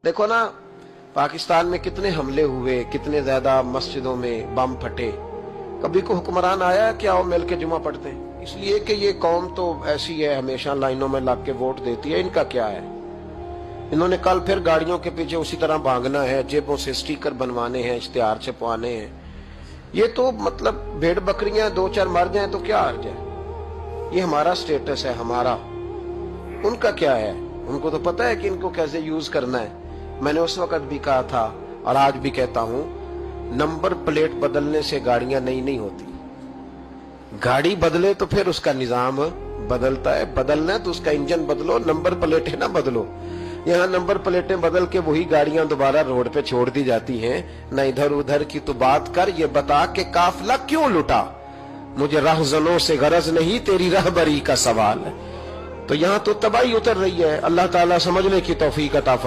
देखो ना, पाकिस्तान में कितने हमले हुए, कितने ज्यादा मस्जिदों में बम फटे। कभी को हुक्मरान आया कि आओ मिल के जुमा पढ़ते हैं? इसलिए कि ये कौम तो ऐसी है, हमेशा लाइनों में लग के वोट देती है। इनका क्या है? इन्होंने कल फिर गाड़ियों के पीछे उसी तरह भागना है, जेबों से स्टिकर बनवाने हैं, इश्तिहार छपवाने हैं। ये तो मतलब भेड़ बकरियां दो चार मर जाए तो क्या हर्ज है? ये हमारा स्टेटस है, हमारा। उनका क्या है? उनको तो पता है कि इनको कैसे यूज करना है। मैंने उस वक्त भी कहा था और आज भी कहता हूं, नंबर प्लेट बदलने से गाड़ियां नई नहीं होती। गाड़ी बदले तो फिर उसका निजाम बदलता है। बदलना है तो उसका इंजन बदलो, नंबर प्लेटें ना बदलो। यहाँ नंबर प्लेटें बदल के वही गाड़ियां दोबारा रोड पे छोड़ दी जाती हैं। न इधर उधर की तो बात कर, ये बता के काफिला क्यों लुटा? मुझे रहजनों से गरज नहीं, तेरी रहबरी का सवाल है। तो यहाँ तो तबाही उतर रही है। अल्लाह ताला समझने की तौफीक अता फरमाए।